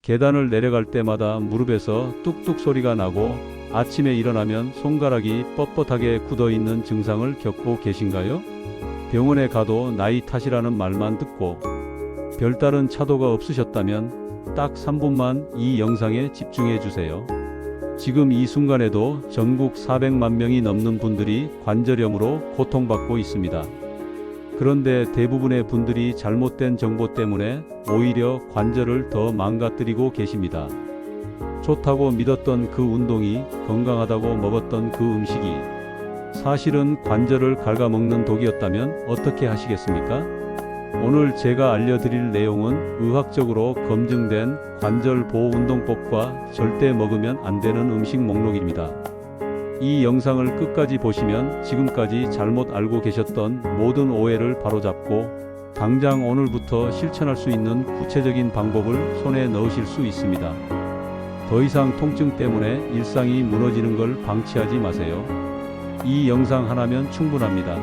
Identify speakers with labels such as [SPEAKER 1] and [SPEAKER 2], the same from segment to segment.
[SPEAKER 1] 계단을 내려갈 때마다 무릎에서 뚝뚝 소리가 나고 아침에 일어나면 손가락이 뻣뻣하게 굳어있는 증상을 겪고 계신가요? 병원에 가도 나이 탓이라는 말만 듣고 별다른 차도가 없으셨다면 딱 3분만 이 영상에 집중해 주세요. 지금 이 순간에도 전국 400만 명이 넘는 분들이 관절염으로 고통받고 있습니다. 그런데 대부분의 분들이 잘못된 정보 때문에 오히려 관절을 더 망가뜨리고 계십니다. 좋다고 믿었던 그 운동이, 건강하다고 먹었던 그 음식이 사실은 관절을 갉아먹는 독이었다면 어떻게 하시겠습니까? 오늘 제가 알려드릴 내용은 의학적으로 검증된 관절 보호 운동법과 절대 먹으면 안 되는 음식 목록입니다. 이 영상을 끝까지 보시면 지금까지 잘못 알고 계셨던 모든 오해를 바로잡고 당장 오늘부터 실천할 수 있는 구체적인 방법을 손에 넣으실 수 있습니다. 더 이상 통증 때문에 일상이 무너지는 걸 방치하지 마세요. 이 영상 하나면 충분합니다.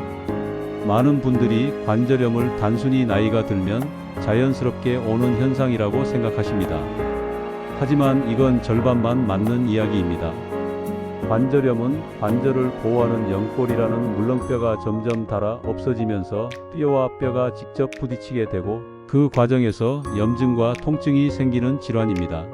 [SPEAKER 1] 많은 분들이 관절염을 단순히 나이가 들면 자연스럽게 오는 현상이라고 생각하십니다. 하지만 이건 절반만 맞는 이야기입니다. 관절염은 관절을 보호하는 연골이라는 물렁뼈가 점점 닳아 없어지면서 뼈와 뼈가 직접 부딪히게 되고 그 과정에서 염증과 통증이 생기는 질환입니다.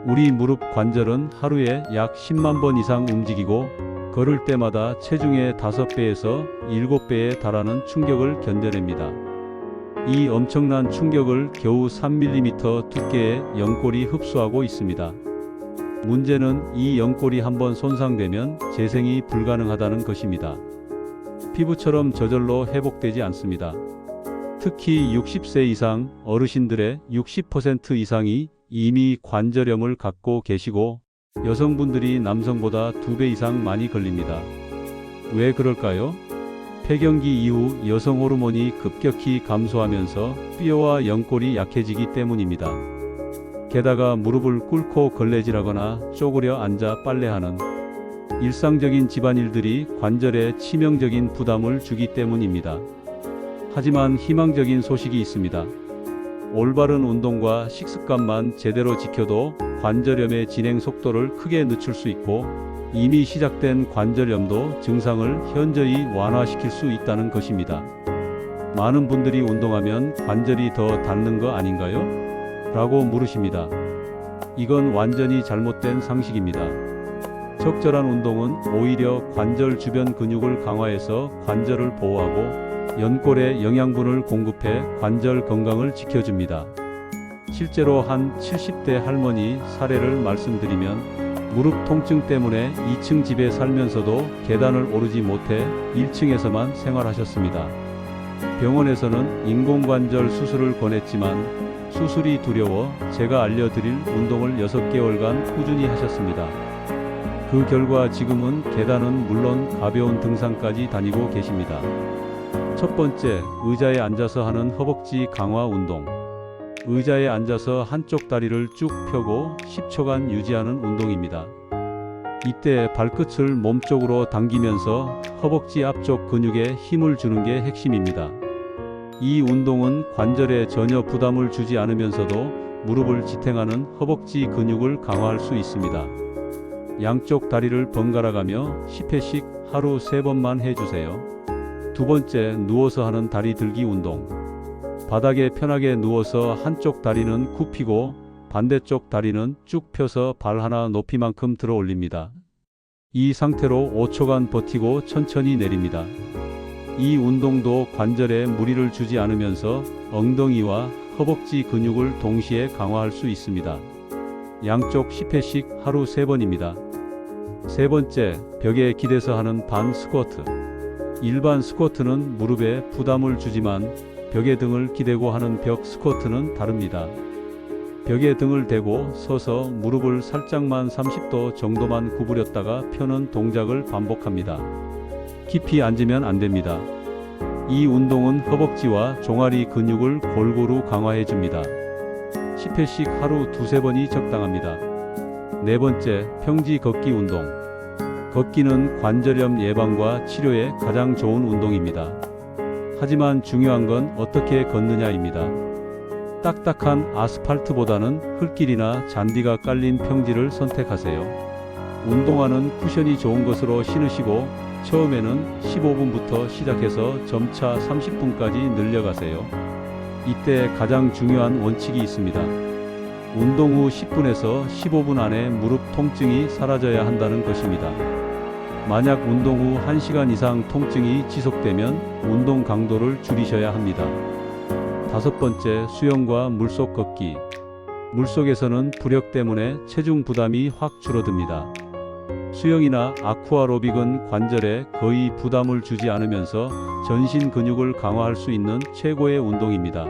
[SPEAKER 1] 우리 무릎 관절은 하루에 약 10만 번 이상 움직이고 걸을 때마다 체중의 5배에서 7배에 달하는 충격을 견뎌냅니다. 이 엄청난 충격을 겨우 3mm 두께의 연골이 흡수하고 있습니다. 문제는 이 연골이 한번 손상되면 재생이 불가능하다는 것입니다. 피부처럼 저절로 회복되지 않습니다. 특히 60세 이상 어르신들의 60% 이상이 이미 관절염을 갖고 계시고 여성분들이 남성보다 2배 이상 많이 걸립니다. 왜 그럴까요? 폐경기 이후 여성 호르몬이 급격히 감소하면서 뼈와 연골이 약해지기 때문입니다. 게다가 무릎을 꿇고 걸레질하거나 쪼그려 앉아 빨래하는 일상적인 집안일들이 관절에 치명적인 부담을 주기 때문입니다. 하지만 희망적인 소식이 있습니다. 올바른 운동과 식습관만 제대로 지켜도 관절염의 진행 속도를 크게 늦출 수 있고 이미 시작된 관절염도 증상을 현저히 완화시킬 수 있다는 것입니다. 많은 분들이 운동하면 관절이 더 닳는 거 아닌가요? 라고 물으십니다. 이건 완전히 잘못된 상식입니다. 적절한 운동은 오히려 관절 주변 근육을 강화해서 관절을 보호하고 연골에 영양분을 공급해 관절 건강을 지켜줍니다. 실제로 한 70대 할머니 사례를 말씀드리면 무릎 통증 때문에 2층 집에 살면서도 계단을 오르지 못해 1층에서만 생활하셨습니다. 병원에서는 인공관절 수술을 권했지만 수술이 두려워 제가 알려드릴 운동을 6개월간 꾸준히 하셨습니다. 그 결과 지금은 계단은 물론 가벼운 등산까지 다니고 계십니다. 첫 번째, 의자에 앉아서 하는 허벅지 강화 운동. 의자에 앉아서 한쪽 다리를 쭉 펴고 10초간 유지하는 운동입니다. 이때 발끝을 몸쪽으로 당기면서 허벅지 앞쪽 근육에 힘을 주는 게 핵심입니다. 이 운동은 관절에 전혀 부담을 주지 않으면서도 무릎을 지탱하는 허벅지 근육을 강화할 수 있습니다. 양쪽 다리를 번갈아 가며 10회씩 하루 3번만 해주세요. 두 번째, 누워서 하는 다리 들기 운동. 바닥에 편하게 누워서 한쪽 다리는 굽히고 반대쪽 다리는 쭉 펴서 발 하나 높이만큼 들어 올립니다. 이 상태로 5초간 버티고 천천히 내립니다. 이 운동도 관절에 무리를 주지 않으면서 엉덩이와 허벅지 근육을 동시에 강화할 수 있습니다. 양쪽 10회씩 하루 3번입니다. 세 번째, 벽에 기대서 하는 반 스쿼트. 일반 스쿼트는 무릎에 부담을 주지만 벽에 등을 기대고 하는 벽 스쿼트는 다릅니다. 벽에 등을 대고 서서 무릎을 살짝만 30도 정도만 구부렸다가 펴는 동작을 반복합니다. 깊이 앉으면 안 됩니다. 이 운동은 허벅지와 종아리 근육을 골고루 강화해 줍니다. 10회씩 하루 2-3번이 적당합니다. 네 번째, 평지 걷기 운동. 걷기는 관절염 예방과 치료에 가장 좋은 운동입니다. 하지만 중요한 건 어떻게 걷느냐입니다. 딱딱한 아스팔트보다는 흙길이나 잔디가 깔린 평지를 선택하세요. 운동화는 쿠션이 좋은 것으로 신으시고 처음에는 15분부터 시작해서 점차 30분까지 늘려가세요. 이때 가장 중요한 원칙이 있습니다. 운동 후 10분에서 15분 안에 무릎 통증이 사라져야 한다는 것입니다. 만약 운동 후 1시간 이상 통증이 지속되면 운동 강도를 줄이셔야 합니다. 다섯 번째, 수영과 물속 걷기. 물속에서는 부력 때문에 체중 부담이 확 줄어듭니다. 수영이나 아쿠아로빅은 관절에 거의 부담을 주지 않으면서 전신 근육을 강화할 수 있는 최고의 운동입니다.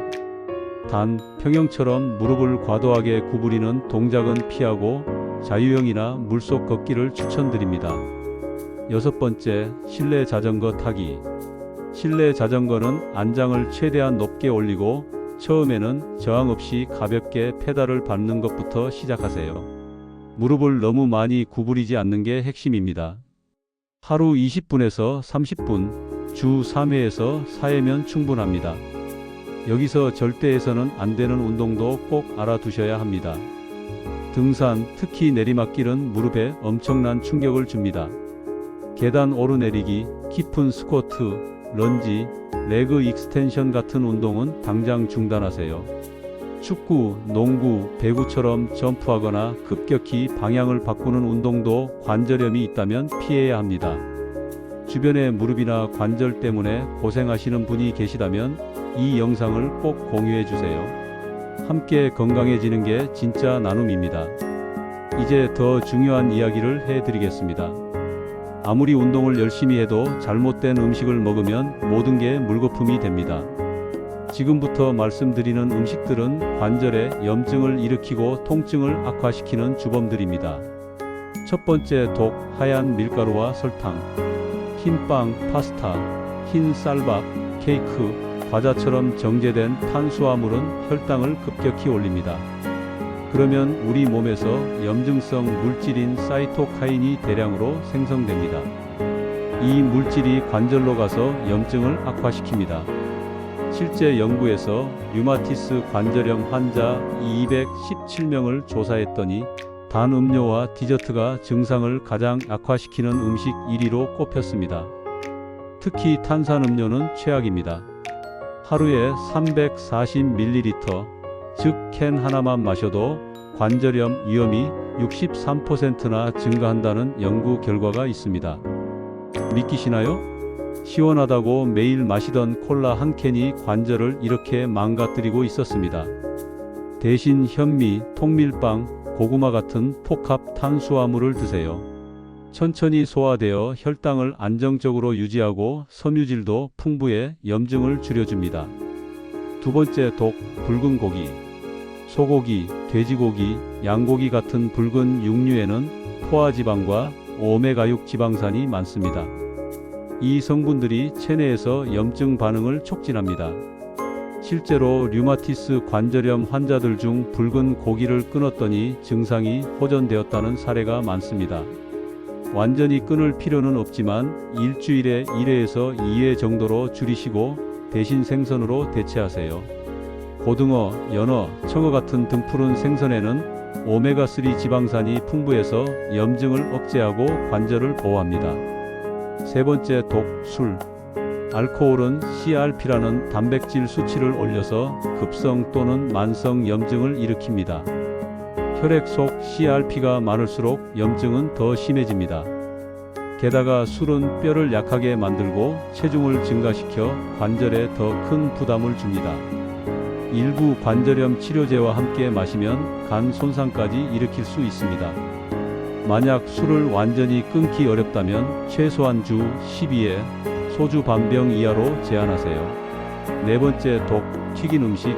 [SPEAKER 1] 단, 평영처럼 무릎을 과도하게 구부리는 동작은 피하고 자유형이나 물속 걷기를 추천드립니다. 여섯 번째, 실내 자전거 타기. 실내 자전거는 안장을 최대한 높게 올리고 처음에는 저항 없이 가볍게 페달을 밟는 것부터 시작하세요. 무릎을 너무 많이 구부리지 않는 게 핵심입니다. 하루 20분에서 30분, 주 3회에서 4회면 충분합니다. 여기서 절대 해서는 안 되는 운동도 꼭 알아두셔야 합니다. 등산, 특히 내리막길은 무릎에 엄청난 충격을 줍니다. 계단 오르내리기, 깊은 스쿼트, 런지, 레그 익스텐션 같은 운동은 당장 중단하세요. 축구, 농구, 배구처럼 점프하거나 급격히 방향을 바꾸는 운동도 관절염이 있다면 피해야 합니다. 주변에 무릎이나 관절 때문에 고생하시는 분이 계시다면 이 영상을 꼭 공유해 주세요. 함께 건강해지는 게 진짜 나눔입니다. 이제 더 중요한 이야기를 해드리겠습니다. 아무리 운동을 열심히 해도 잘못된 음식을 먹으면 모든 게 물거품이 됩니다. 지금부터 말씀드리는 음식들은 관절에 염증을 일으키고 통증을 악화시키는 주범들입니다. 첫 번째, 독, 하얀 밀가루와 설탕. 흰 빵, 파스타, 흰 쌀밥, 케이크, 과자처럼 정제된 탄수화물은 혈당을 급격히 올립니다. 그러면 우리 몸에서 염증성 물질인 사이토카인이 대량으로 생성됩니다. 이 물질이 관절로 가서 염증을 악화시킵니다. 실제 연구에서 류마티스 관절염 환자 217명을 조사했더니 단 음료와 디저트가 증상을 가장 악화시키는 음식 1위로 꼽혔습니다. 특히 탄산음료는 최악입니다. 하루에 340ml, 즉 캔 하나만 마셔도 관절염 위험이 63%나 증가한다는 연구 결과가 있습니다. 믿기시나요? 시원하다고 매일 마시던 콜라 한 캔이 관절을 이렇게 망가뜨리고 있었습니다. 대신 현미, 통밀빵, 고구마 같은 복합 탄수화물을 드세요. 천천히 소화되어 혈당을 안정적으로 유지하고 섬유질도 풍부해 염증을 줄여줍니다. 두 번째, 독, 붉은 고기. 소고기, 돼지고기, 양고기 같은 붉은 육류에는 포화지방과 오메가6 지방산이 많습니다. 이 성분들이 체내에서 염증 반응을 촉진합니다. 실제로 류마티스 관절염 환자들 중 붉은 고기를 끊었더니 증상이 호전되었다는 사례가 많습니다. 완전히 끊을 필요는 없지만 일주일에 1회에서 2회 정도로 줄이시고 대신 생선으로 대체하세요. 고등어, 연어, 청어 같은 등푸른 생선에는 오메가3 지방산이 풍부해서 염증을 억제하고 관절을 보호합니다. 세 번째, 독, 술. 알코올은 CRP라는 단백질 수치를 올려서 급성 또는 만성 염증을 일으킵니다. 혈액 속 CRP가 많을수록 염증은 더 심해집니다. 게다가 술은 뼈를 약하게 만들고 체중을 증가시켜 관절에 더 큰 부담을 줍니다. 일부 관절염 치료제와 함께 마시면 간 손상까지 일으킬 수 있습니다. 만약 술을 완전히 끊기 어렵다면 최소한 주 12회 소주 반병 이하로 제한하세요. 네 번째, 독, 튀긴 음식.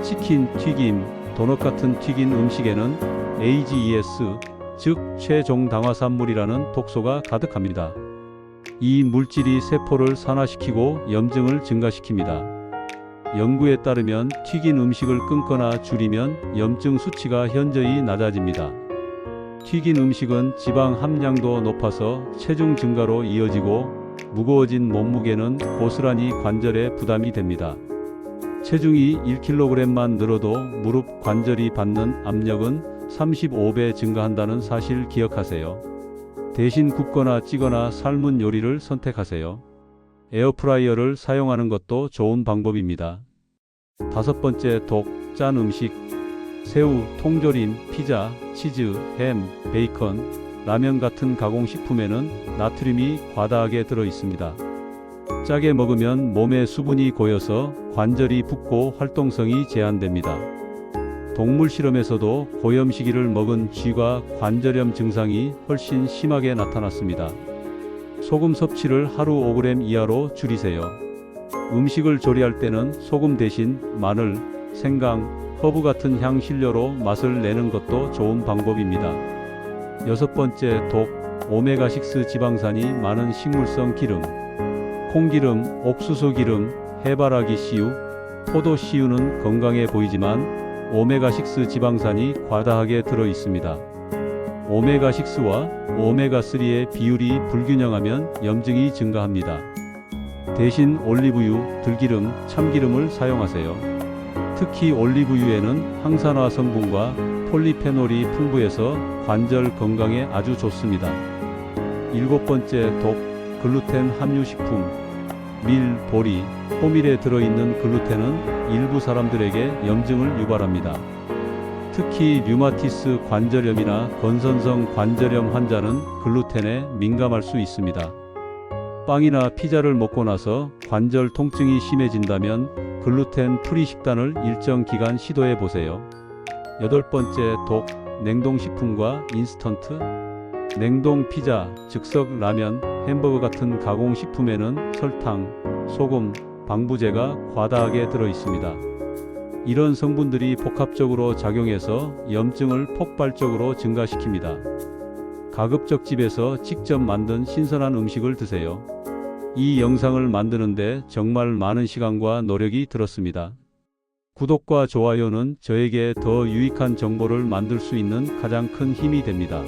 [SPEAKER 1] 치킨, 튀김, 도넛 같은 튀긴 음식에는 AGEs, 즉 최종당화산물이라는 독소가 가득합니다. 이 물질이 세포를 산화시키고 염증을 증가시킵니다. 연구에 따르면 튀긴 음식을 끊거나 줄이면 염증 수치가 현저히 낮아집니다. 튀긴 음식은 지방 함량도 높아서 체중 증가로 이어지고 무거워진 몸무게는 고스란히 관절에 부담이 됩니다. 체중이 1kg만 늘어도 무릎 관절이 받는 압력은 35배 증가한다는 사실 기억하세요. 대신 굽거나 찌거나 삶은 요리를 선택하세요. 에어프라이어를 사용하는 것도 좋은 방법입니다. 5번째, 짠 음식. 새우, 통조림, 피자, 치즈, 햄, 베이컨, 라면 같은 가공식품에는 나트륨이 과다하게 들어 있습니다. 짜게 먹으면 몸에 수분이 고여서 관절이 붓고 활동성이 제한됩니다. 동물 실험에서도 고염 시기를 먹은 쥐가 관절염 증상이 훨씬 심하게 나타났습니다. 소금 섭취를 하루 5g 이하로 줄이세요. 음식을 조리할 때는 소금 대신 마늘, 생강, 허브 같은 향신료로 맛을 내는 것도 좋은 방법입니다. 6번째, 오메가6 지방산이 많은 식물성 기름. 콩기름, 옥수수 기름, 해바라기 씨유, 포도 씨유는 건강해 보이지만 오메가6 지방산이 과다하게 들어 있습니다. 오메가6와 오메가3의 비율이 불균형하면 염증이 증가합니다. 대신 올리브유, 들기름, 참기름을 사용하세요. 특히 올리브유에는 항산화 성분과 폴리페놀이 풍부해서 관절 건강에 아주 좋습니다. 7번째, 글루텐 함유 식품. 밀, 보리, 호밀에 들어있는 글루텐은 일부 사람들에게 염증을 유발합니다. 특히 류마티스 관절염이나 건선성 관절염 환자는 글루텐에 민감할 수 있습니다. 빵이나 피자를 먹고 나서 관절 통증이 심해진다면 글루텐 프리 식단을 일정 기간 시도해 보세요. 8번째, 냉동식품과 인스턴트. 냉동 피자, 즉석 라면, 햄버거 같은 가공식품에는 설탕, 소금, 방부제가 과다하게 들어 있습니다. 이런 성분들이 복합적으로 작용해서 염증을 폭발적으로 증가시킵니다. 가급적 집에서 직접 만든 신선한 음식을 드세요. 이 영상을 만드는데 정말 많은 시간과 노력이 들었습니다. 구독과 좋아요는 저에게 더 유익한 정보를 만들 수 있는 가장 큰 힘이 됩니다.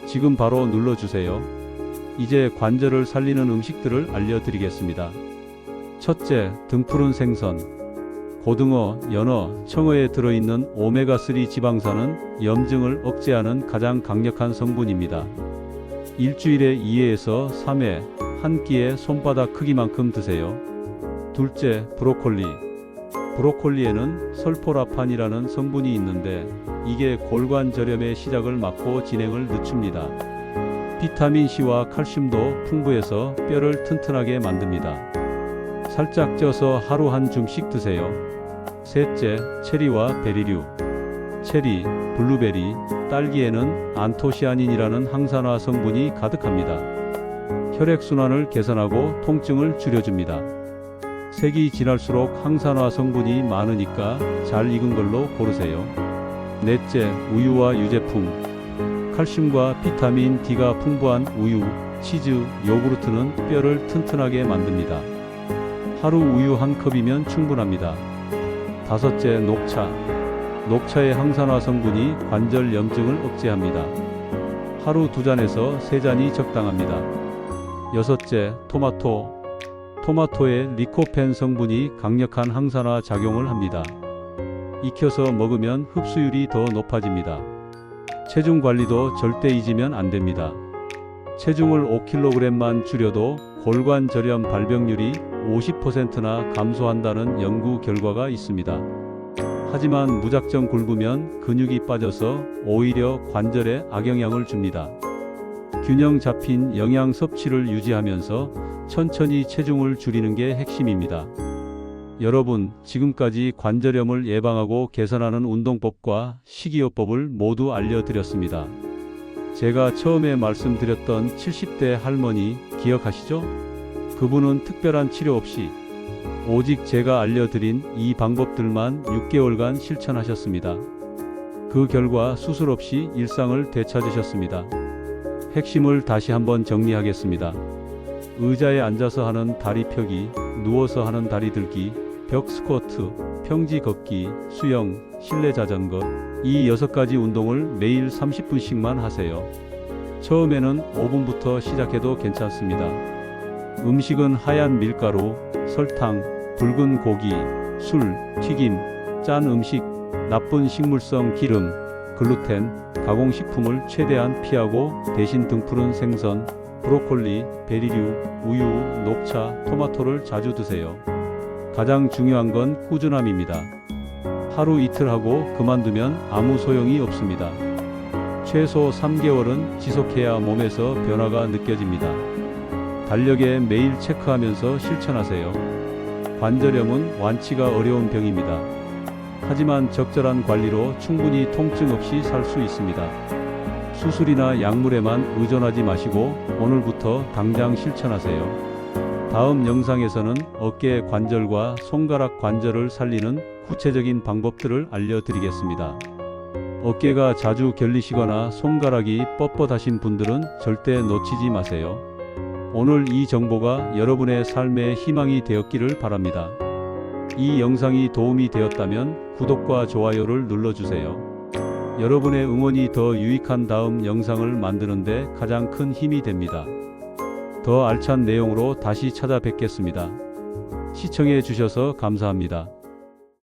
[SPEAKER 1] 지금 바로 눌러주세요. 이제 관절을 살리는 음식들을 알려드리겠습니다. 첫째, 등푸른 생선. 고등어, 연어, 청어에 들어있는 오메가3 지방산은 염증을 억제하는 가장 강력한 성분입니다. 일주일에 2회에서 3회, 한 끼에 손바닥 크기만큼 드세요. 둘째, 브로콜리. 브로콜리에는 설포라판이라는 성분이 있는데 이게 골관절염의 시작을 막고 진행을 늦춥니다. 비타민C와 칼슘도 풍부해서 뼈를 튼튼하게 만듭니다. 살짝 쪄서 하루 한 줌씩 드세요. 셋째, 체리와 베리류. 체리, 블루베리, 딸기에는 안토시아닌이라는 항산화 성분이 가득합니다. 혈액순환을 개선하고 통증을 줄여줍니다. 색이 진할수록 항산화 성분이 많으니까 잘 익은 걸로 고르세요. 넷째, 우유와 유제품. 칼슘과 비타민 D가 풍부한 우유, 치즈, 요구르트는 뼈를 튼튼하게 만듭니다. 하루 우유 한 컵이면 충분합니다. 다섯째, 녹차. 녹차의 항산화 성분이 관절 염증을 억제합니다. 하루 2잔에서 3잔이 적당합니다. 여섯째, 토마토. 토마토의 리코펜 성분이 강력한 항산화 작용을 합니다. 익혀서 먹으면 흡수율이 더 높아집니다. 체중 관리도 절대 잊으면 안 됩니다. 체중을 5kg만 줄여도 골관절염 발병률이 50%나 감소한다는 연구 결과가 있습니다. 하지만 무작정 굶으면 근육이 빠져서 오히려 관절에 악영향을 줍니다. 균형 잡힌 영양 섭취를 유지하면서 천천히 체중을 줄이는 게 핵심입니다. 여러분, 지금까지 관절염을 예방하고 개선하는 운동법과 식이요법을 모두 알려드렸습니다. 제가 처음에 말씀드렸던 70대 할머니 기억하시죠? 그분은 특별한 치료 없이 오직 제가 알려드린 이 방법들만 6개월간 실천하셨습니다. 그 결과 수술 없이 일상을 되찾으셨습니다. 핵심을 다시 한번 정리하겠습니다. 의자에 앉아서 하는 다리 펴기, 누워서 하는 다리 들기, 벽 스쿼트, 평지 걷기, 수영, 실내 자전거, 이 6가지 운동을 매일 30분씩만 하세요. 처음에는 5분부터 시작해도 괜찮습니다. 음식은 하얀 밀가루, 설탕, 붉은 고기, 술, 튀김, 짠 음식, 나쁜 식물성 기름, 글루텐, 가공식품을 최대한 피하고 대신 등푸른 생선, 브로콜리, 베리류, 우유, 녹차, 토마토를 자주 드세요. 가장 중요한 건 꾸준함입니다. 하루 이틀 하고 그만두면 아무 소용이 없습니다. 최소 3개월은 지속해야 몸에서 변화가 느껴집니다. 달력에 매일 체크하면서 실천하세요. 관절염은 완치가 어려운 병입니다. 하지만 적절한 관리로 충분히 통증 없이 살 수 있습니다. 수술이나 약물에만 의존하지 마시고 오늘부터 당장 실천하세요. 다음 영상에서는 어깨 관절과 손가락 관절을 살리는 구체적인 방법들을 알려드리겠습니다. 어깨가 자주 결리시거나 손가락이 뻣뻣하신 분들은 절대 놓치지 마세요. 오늘 이 정보가 여러분의 삶의 희망이 되었기를 바랍니다. 이 영상이 도움이 되었다면 구독과 좋아요를 눌러주세요. 여러분의 응원이 더 유익한 다음 영상을 만드는데 가장 큰 힘이 됩니다. 더 알찬 내용으로 다시 찾아뵙겠습니다. 시청해 주셔서 감사합니다.